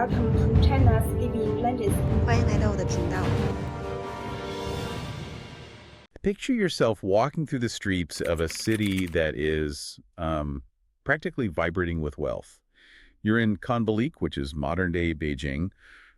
welcome to China's Living Legends. 欢迎来到我的频道。Picture yourself walking through the streets of a city that is practically vibrating with wealth. You're in Kanbalik, which is modern-day Beijing,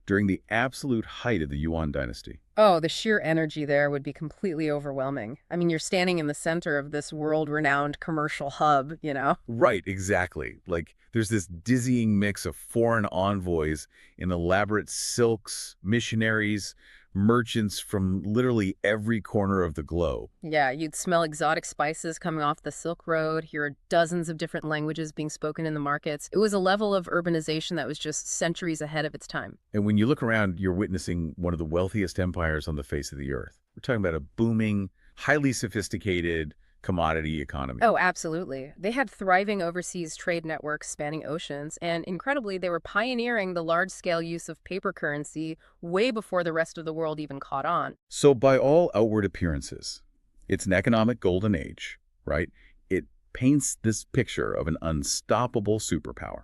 during the absolute height of the Yuan Dynasty. Oh, the sheer energy there would be completely overwhelming. I mean, you're standing in the center of this world-renowned commercial hub, you know? Right, exactly. Like, there's this dizzying mix of foreign envoys in elaborate silks, missionaries, merchants from literally every corner of the globe. Yeah, you'd smell exotic spices coming off the Silk Road, hear dozens of different languages being spoken in the markets. It was a level of urbanization that was just centuries ahead of its time. And when you look around, you're witnessing one of the wealthiest empires on the face of the earth. We're talking about a booming, highly sophisticated commodity economy. Oh, absolutely. They had thriving overseas trade networks spanning oceans, and incredibly, they were pioneering the large-scale use of paper currency way before the rest of the world even caught on. So by all outward appearances, it's an economic golden age, right? It paints this picture of an unstoppable superpower.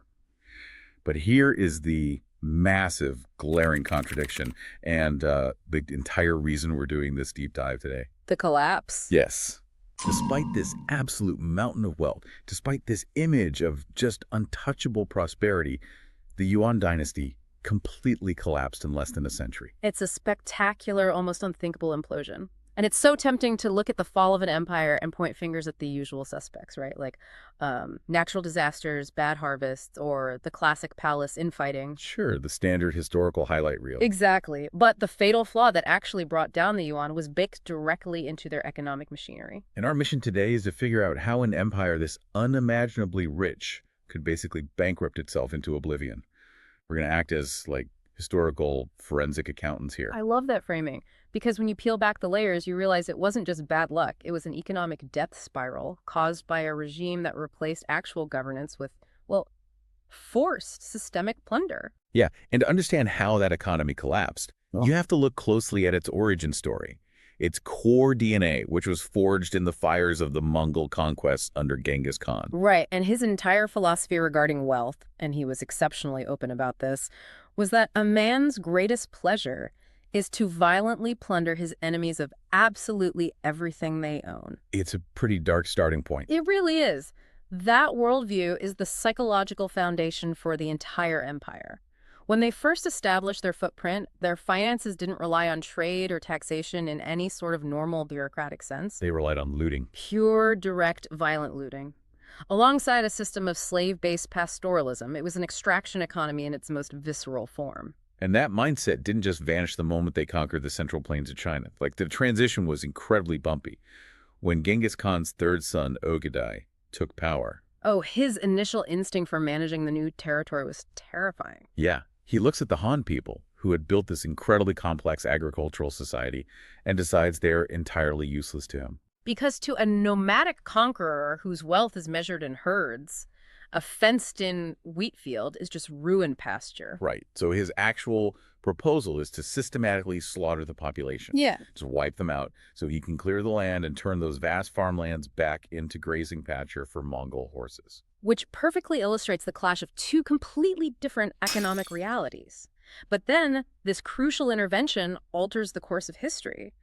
But here is the massive, glaring contradiction, and the entire reason we're doing this deep dive today. The collapse. Yes. Despite this absolute mountain of wealth, despite this image of just untouchable prosperity, the Yuan Dynasty completely collapsed in less than a century. It's a spectacular, almost unthinkable implosion. And it's so tempting to look at the fall of an empire and point fingers at the usual suspects, right? Like natural disasters, bad harvests, or the classic palace infighting. Sure, the standard historical highlight reel. Exactly. But the fatal flaw that actually brought down the yuan was baked directly into their economic machinery. And our mission today is to figure out how an empire this unimaginably rich could basically bankrupt itself into oblivion. We're going to act as, like, historical forensic accountants here. I love that framing, because when you peel back the layers, you realize it wasn't just bad luck. It was an economic death spiral caused by a regime that replaced actual governance with, well, forced systemic plunder. Yeah, and to understand how that economy collapsed, you have to look closely at its origin story. Its core DNA, which was forged in the fires of the Mongol conquests under Genghis Khan. Right, and his entire philosophy regarding wealth, and he was exceptionally open about this, was that a man's greatest pleasure is to violently plunder his enemies of absolutely everything they own. It's a pretty dark starting point. It really is. That worldview is the psychological foundation for the entire empire. When they first established their footprint, their finances didn't rely on trade or taxation in any sort of normal bureaucratic sense. They relied on looting. Pure, direct, violent looting. Alongside a system of slave-based pastoralism, it was an extraction economy in its most visceral form. And that mindset didn't just vanish the moment they conquered the Central Plains of China. Like, the transition was incredibly bumpy. When Genghis Khan's third son, Ogedai, took power. Oh, his initial instinct for managing the new territory was terrifying. Yeah. He looks at the Han people, who had built this incredibly complex agricultural society, and decides they're entirely useless to him. Because to a nomadic conqueror whose wealth is measured in herds, a fenced-in wheat field is just ruined pasture. Right. So his actual proposal is to systematically slaughter the population. Yeah. Just wipe them out so he can clear the land and turn those vast farmlands back into grazing pasture for Mongol horses. Which perfectly illustrates the clash of two completely different economic realities. But then, this crucial intervention alters the course of history.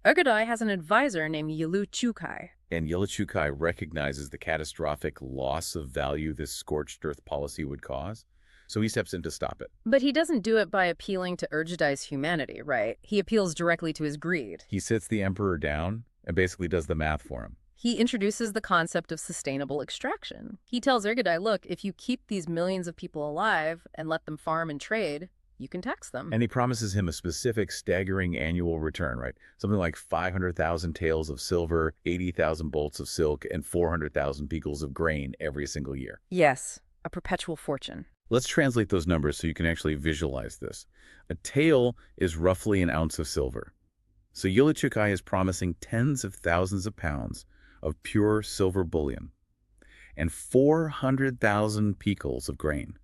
Ogedai has an advisor named Yilu Chukai. And Yilu Chukai recognizes the catastrophic loss of value this scorched earth policy would cause, so he steps in to stop it. But he doesn't do it by appealing to Ogedai's humanity, right? He appeals directly to his greed. He sits the emperor down and basically does the math for him. He introduces the concept of sustainable extraction. He tells Ogedai, look, if you keep these millions of people alive and let them farm and trade, you can tax them. And he promises him a specific staggering annual return, right? Something like 500,000 taels of silver, 80,000 bolts of silk, and 400,000 beagles of grain every single year. Yes, a perpetual fortune. Let's translate those numbers so you can actually visualize this. A tael is roughly an ounce of silver. So Yilu Chukai is promising tens of thousands of pounds of pure silver bullion and 400,000 beagles of grain.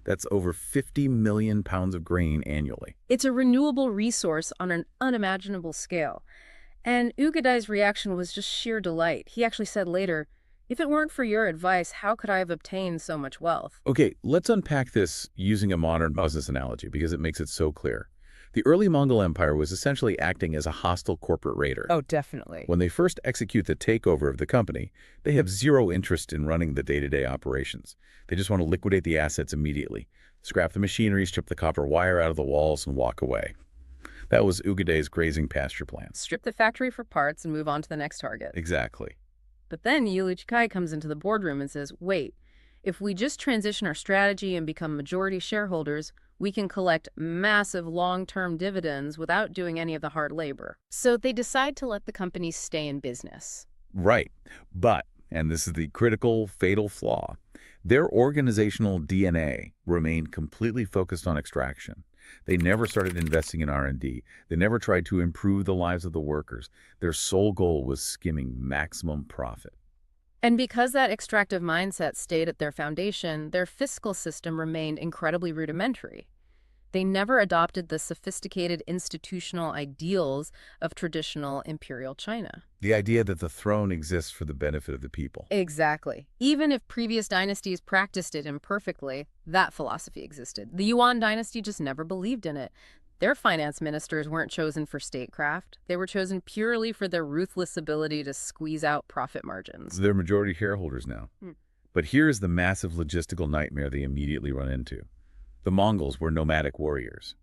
That's over 50 million pounds of grain annually. It's a renewable resource on an unimaginable scale. And Ogedai's reaction was just sheer delight. He actually said later, If it weren't for your advice, how could I have obtained so much wealth? Okay, let's unpack this using a modern business analogy because it makes it so clear. The early Mongol Empire was essentially acting as a hostile corporate raider. Oh, definitely. When they first execute the takeover of the company, they have zero interest in running the day-to-day operations. They just want to liquidate the assets immediately, scrap the machinery, strip the copper wire out of the walls, and walk away. That was Ugaday's grazing pasture plan. Strip the factory for parts and move on to the next target. Exactly. But then Yulich Kai comes into the boardroom and says, wait, if we just transition our strategy and become majority shareholders, we can collect massive long-term dividends without doing any of the hard labor. So they decide to let the company stay in business. Right. But, and this is the critical, fatal flaw, their organizational DNA remained completely focused on extraction. They never started investing in R&D. They never tried to improve the lives of the workers. Their sole goal was skimming maximum profit. And because that extractive mindset stayed at their foundation, their fiscal system remained incredibly rudimentary. They never adopted the sophisticated institutional ideals of traditional imperial China. The idea that the throne exists for the benefit of the people. Exactly. Even if previous dynasties practiced it imperfectly, that philosophy existed. The Yuan Dynasty just never believed in it. Their finance ministers weren't chosen for statecraft. They were chosen purely for their ruthless ability to squeeze out profit margins. They're majority shareholders now. But here's the massive logistical nightmare they immediately run into. The Mongols were nomadic warriors.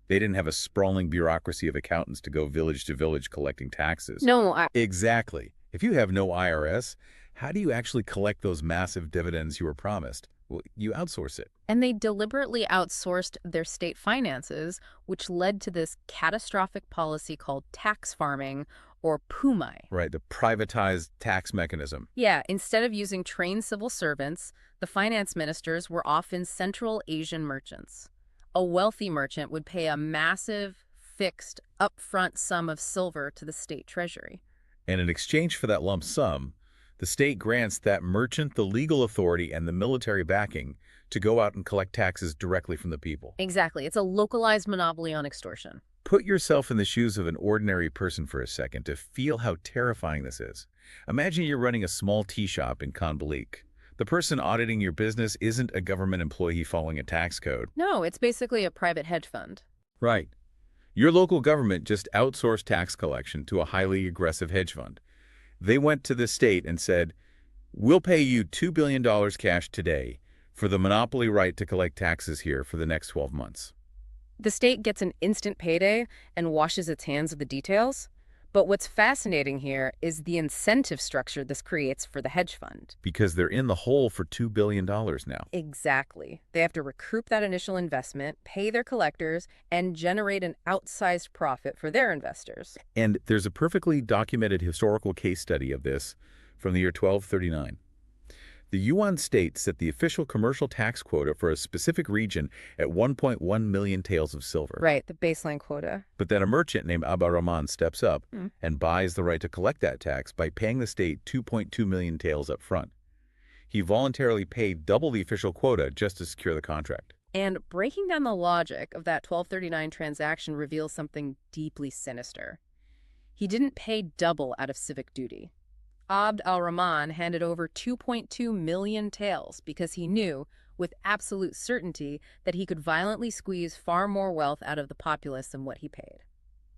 They didn't have a sprawling bureaucracy of accountants to go village to village collecting taxes. No, Exactly. If you have no IRS, how do you actually collect those massive dividends you were promised? Well, you outsource it. And they deliberately outsourced their state finances, which led to this catastrophic policy called tax farming, or PUMAI. Right, the privatized tax mechanism. Yeah, instead of using trained civil servants, the finance ministers were often Central Asian merchants. A wealthy merchant would pay a massive, fixed, upfront sum of silver to the state treasury. And in exchange for that lump sum, the state grants that merchant the legal authority and the military backing to go out and collect taxes directly from the people. Exactly. It's a localized monopoly on extortion. Put yourself in the shoes of an ordinary person for a second to feel how terrifying this is. Imagine you're running a small tea shop in Konbalik. The person auditing your business isn't a government employee following a tax code. No, it's basically a private hedge fund. Right. Your local government just outsourced tax collection to a highly aggressive hedge fund. They went to the state and said, we'll pay you $2 billion cash today for the monopoly right to collect taxes here for the next 12 months. The state gets an instant payday and washes its hands of the details. But what's fascinating here is the incentive structure this creates for the hedge fund. Because they're in the hole for $2 billion now. Exactly. They have to recoup that initial investment, pay their collectors, and generate an outsized profit for their investors. And there's a perfectly documented historical case study of this from the year 1239. The Yuan state set the official commercial tax quota for a specific region at 1.1 million taels of silver. Right, the baseline quota. But then a merchant named Abba Rahman steps up and buys the right to collect that tax by paying the state 2.2 million taels up front. He voluntarily paid double the official quota just to secure the contract. And breaking down the logic of that 1239 transaction reveals something deeply sinister. He didn't pay double out of civic duty. Abd al-Rahman handed over 2.2 million taels because he knew, with absolute certainty, that he could violently squeeze far more wealth out of the populace than what he paid.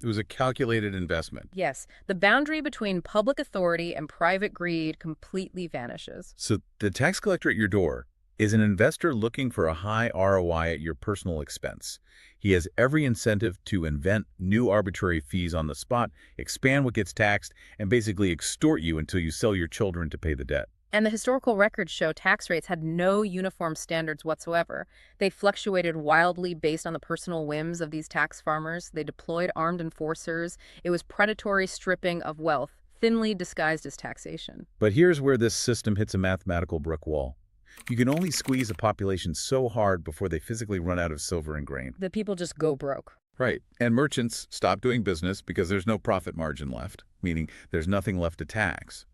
It was a calculated investment. Yes, the boundary between public authority and private greed completely vanishes. So the tax collector at your door is an investor looking for a high ROI at your personal expense. He has every incentive to invent new arbitrary fees on the spot, expand what gets taxed, and basically extort you until you sell your children to pay the debt. And the historical records show tax rates had no uniform standards whatsoever. They fluctuated wildly based on the personal whims of these tax farmers. They deployed armed enforcers. It was predatory stripping of wealth, thinly disguised as taxation. But here's where this system hits a mathematical brick wall. You can only squeeze a population so hard before they physically run out of silver and grain. The people just go broke. Right. And merchants stop doing business because there's no profit margin left, meaning there's nothing left to tax.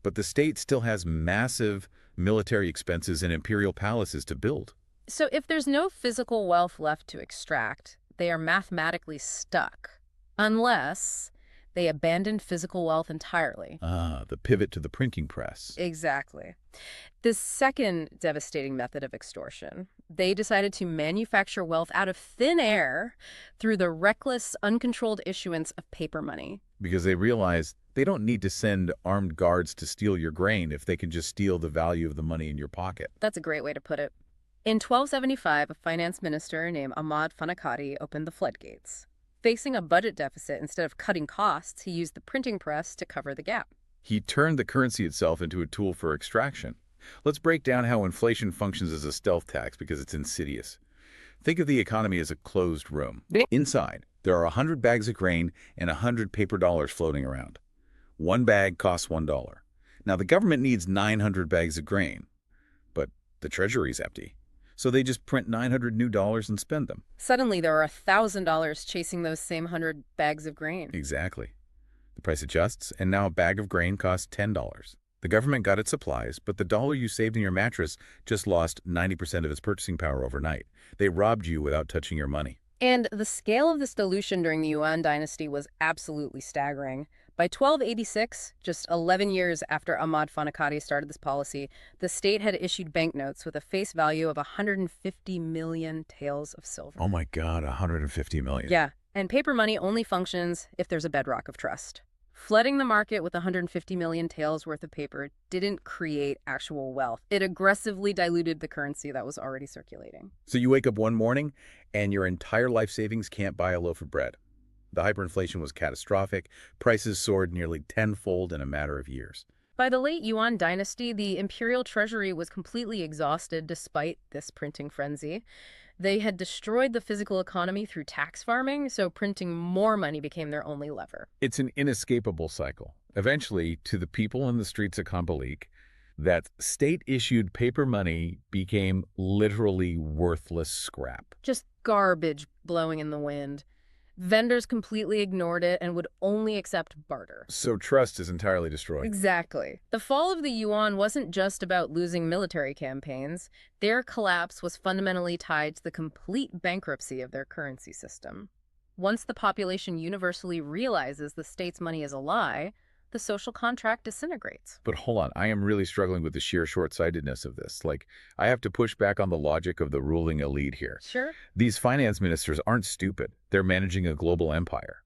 But the state still has massive military expenses and imperial palaces to build. So if there's no physical wealth left to extract, they are mathematically stuck. Unless They abandoned physical wealth entirely. Ah, the pivot to the printing press. Exactly. The second devastating method of extortion, they decided to manufacture wealth out of thin air through the reckless, uncontrolled issuance of paper money. Because they realized they don't need to send armed guards to steal your grain if they can just steal the value of the money in your pocket. That's a great way to put it. In 1275, a finance minister named Ahmad Fanakati opened the floodgates. Facing a budget deficit, instead of cutting costs, he used the printing press to cover the gap. He turned the currency itself into a tool for extraction. Let's break down how inflation functions as a stealth tax because it's insidious. Think of the economy as a closed room. Inside, there are 100 bags of grain and 100 paper dollars floating around. One bag costs $1. Now, the government needs 900 bags of grain, but the treasury's empty. So they just print 900 new dollars and spend them. Suddenly, there are $1,000 chasing those same 100 bags of grain. Exactly. The price adjusts, and now a bag of grain costs $10. The government got its supplies, but the dollar you saved in your mattress just lost 90% of its purchasing power overnight. They robbed you without touching your money. And the scale of this dilution during the Yuan Dynasty was absolutely staggering. By 1286, just 11 years after Ahmad Fanakati started this policy, the state had issued banknotes with a face value of 150 million taels of silver. Oh my God, 150 million. Yeah, and paper money only functions if there's a bedrock of trust. Flooding the market with 150 million taels worth of paper didn't create actual wealth. It aggressively diluted the currency that was already circulating. So you wake up one morning and your entire life savings can't buy a loaf of bread. The hyperinflation was catastrophic. Prices soared nearly tenfold in a matter of years. By the late Yuan Dynasty, the imperial treasury was completely exhausted despite this printing frenzy. They had destroyed the physical economy through tax farming, so printing more money became their only lever. It's an inescapable cycle. Eventually, to the people in the streets of Kambalik, that state-issued paper money became literally worthless scrap. Just garbage blowing in the wind. Vendors completely ignored it and would only accept barter. So trust is entirely destroyed. Exactly. The fall of the yuan wasn't just about losing military campaigns. Their collapse was fundamentally tied to the complete bankruptcy of their currency system. Once the population universally realizes the state's money is a lie, the social contract disintegrates. But hold on, I am really struggling with the sheer short-sightedness of this. I have to push back on the logic of the ruling elite here. Sure. These finance ministers aren't stupid. They're managing a global empire.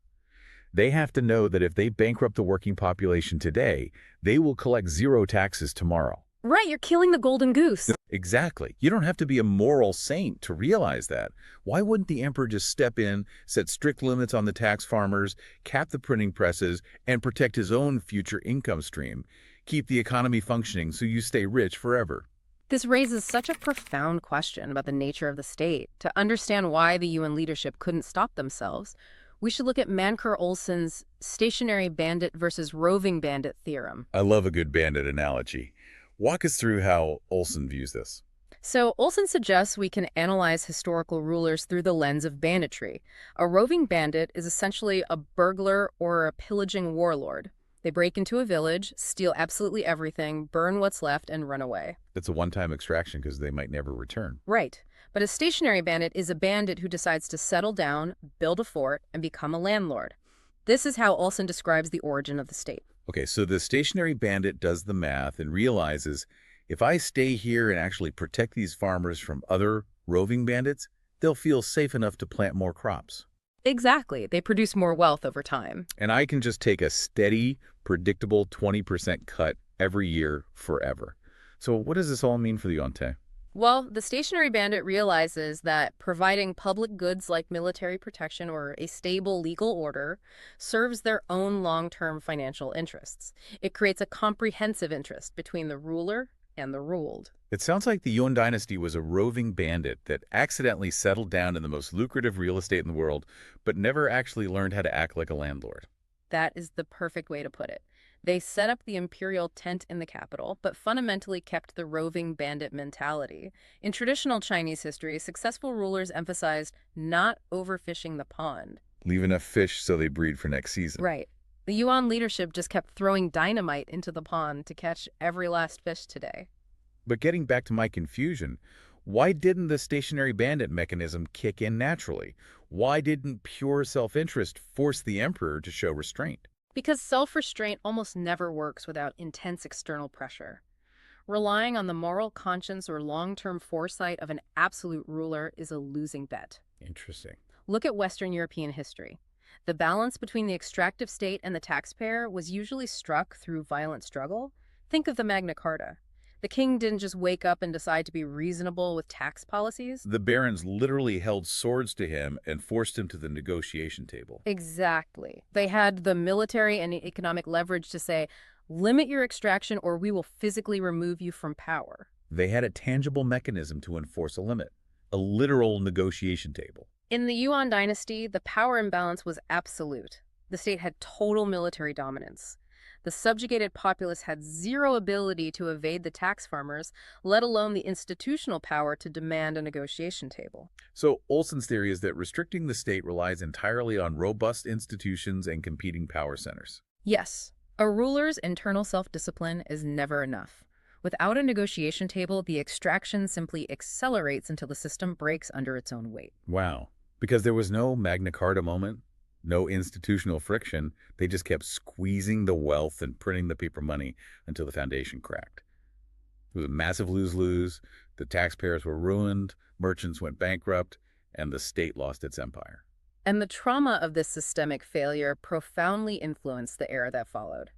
They have to know that if they bankrupt the working population today, they will collect zero taxes tomorrow. Right, you're killing the golden goose. Exactly. You don't have to be a moral saint to realize that. Why wouldn't the emperor just step in, set strict limits on the tax farmers, cap the printing presses, and protect his own future income stream? Keep the economy functioning so you stay rich forever. This raises such a profound question about the nature of the state. To understand why the UN leadership couldn't stop themselves, we should look at Mancur-Olson's stationary bandit versus roving bandit theorem. I love a good bandit analogy. Walk us through how Olson views this. So Olson suggests we can analyze historical rulers through the lens of banditry. A roving bandit is essentially a burglar or a pillaging warlord. They break into a village, steal absolutely everything, burn what's left, and run away. It's a one-time extraction because they might never return. Right. But a stationary bandit is a bandit who decides to settle down, build a fort, and become a landlord. This is how Olson describes the origin of the state. Okay, so the stationary bandit does the math and realizes if I stay here and actually protect these farmers from other roving bandits, they'll feel safe enough to plant more crops. Exactly. They produce more wealth over time. And I can just take a steady, predictable 20% cut every year forever. So what does this all mean for the Yuan? Well, the stationary bandit realizes that providing public goods like military protection or a stable legal order serves their own long-term financial interests. It creates a comprehensive interest between the ruler and the ruled. It sounds like the Yuan Dynasty was a roving bandit that accidentally settled down in the most lucrative real estate in the world, but never actually learned how to act like a landlord. That is the perfect way to put it. They set up the imperial tent in the capital, but fundamentally kept the roving bandit mentality. In traditional Chinese history, successful rulers emphasized not overfishing the pond. Leave enough fish so they breed for next season. Right. The Yuan leadership just kept throwing dynamite into the pond to catch every last fish today. But getting back to my confusion, why didn't the stationary bandit mechanism kick in naturally? Why didn't pure self-interest force the emperor to show restraint? Because self-restraint almost never works without intense external pressure. Relying on the moral conscience or long-term foresight of an absolute ruler is a losing bet. Interesting. Look at Western European history. The balance between the extractive state and the taxpayer was usually struck through violent struggle. Think of the Magna Carta. The king didn't just wake up and decide to be reasonable with tax policies. The barons literally held swords to him and forced him to the negotiation table. Exactly. They had the military and economic leverage to say, limit your extraction or we will physically remove you from power. They had a tangible mechanism to enforce a limit, a literal negotiation table. In the Yuan Dynasty, the power imbalance was absolute. The state had total military dominance. The subjugated populace had zero ability to evade the tax farmers, let alone the institutional power to demand a negotiation table. So Olson's theory is that restricting the state relies entirely on robust institutions and competing power centers. Yes, a ruler's internal self-discipline is never enough. Without a negotiation table, the extraction simply accelerates until the system breaks under its own weight. Wow. Because there was no Magna Carta moment, no institutional friction, they just kept squeezing the wealth and printing the paper money until the foundation cracked. It was a massive lose-lose, the taxpayers were ruined, merchants went bankrupt, and the state lost its empire. And the trauma of this systemic failure profoundly influenced the era that followed.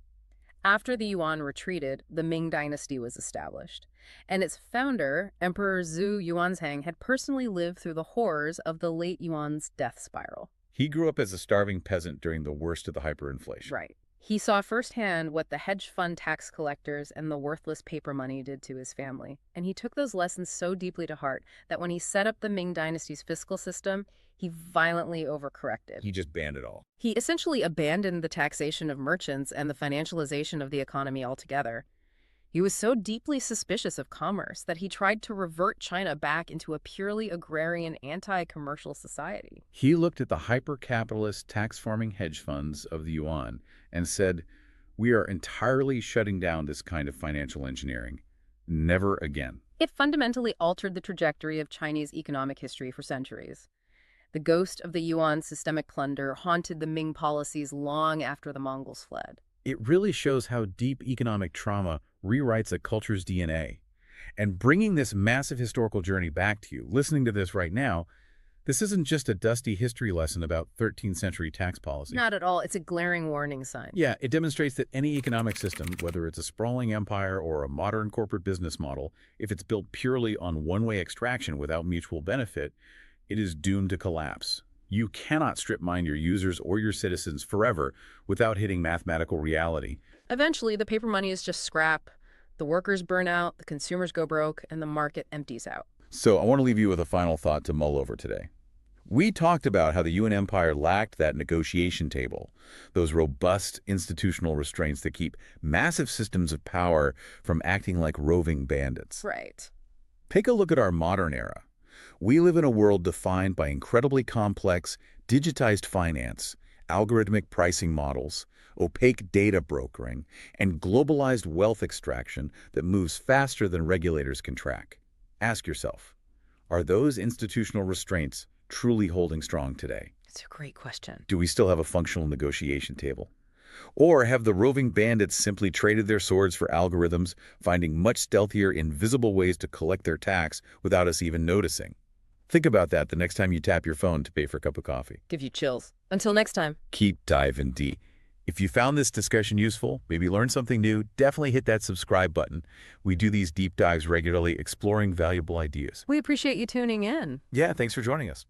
After the Yuan retreated, the Ming Dynasty was established, and its founder, Emperor Zhu Yuanzhang, had personally lived through the horrors of the late Yuan's death spiral. He grew up as a starving peasant during the worst of the hyperinflation. Right. He saw firsthand what the hedge fund tax collectors and the worthless paper money did to his family, and he took those lessons so deeply to heart that when he set up the Ming Dynasty's fiscal system, he violently overcorrected. He just banned it all. He essentially abandoned the taxation of merchants and the financialization of the economy altogether. He was so deeply suspicious of commerce that he tried to revert China back into a purely agrarian, anti-commercial society. He looked at the hyper-capitalist tax-farming hedge funds of the Yuan and said, "We are entirely shutting down this kind of financial engineering. Never again." It fundamentally altered the trajectory of Chinese economic history for centuries. The ghost of the Yuan's systemic plunder haunted the Ming policies long after the Mongols fled. It really shows how deep economic trauma rewrites a culture's DNA. And bringing this massive historical journey back to you, listening to this right now, this isn't just a dusty history lesson about 13th century tax policy. Not at all. It's a glaring warning sign. Yeah, it demonstrates that any economic system, whether it's a sprawling empire or a modern corporate business model, if it's built purely on one-way extraction without mutual benefit, it is doomed to collapse. You cannot strip mine your users or your citizens forever without hitting mathematical reality. Eventually, the paper money is just scrap. The workers burn out, the consumers go broke, and the market empties out. So I want to leave you with a final thought to mull over today. We talked about how the Yuan Empire lacked that negotiation table, those robust institutional restraints that keep massive systems of power from acting like roving bandits. Right. Take a look at our modern era. We live in a world defined by incredibly complex, digitized finance, algorithmic pricing models, opaque data brokering, and globalized wealth extraction that moves faster than regulators can track. Ask yourself, are those institutional restraints truly holding strong today? It's a great question. Do we still have a functional negotiation table? Or have the roving bandits simply traded their swords for algorithms, finding much stealthier, invisible ways to collect their tax without us even noticing? Think about that the next time you tap your phone to pay for a cup of coffee. Give you chills. Until next time. Keep diving deep. If you found this discussion useful, maybe learned something new, definitely hit that subscribe button. We do these deep dives regularly, exploring valuable ideas. We appreciate you tuning in. Yeah, thanks for joining us.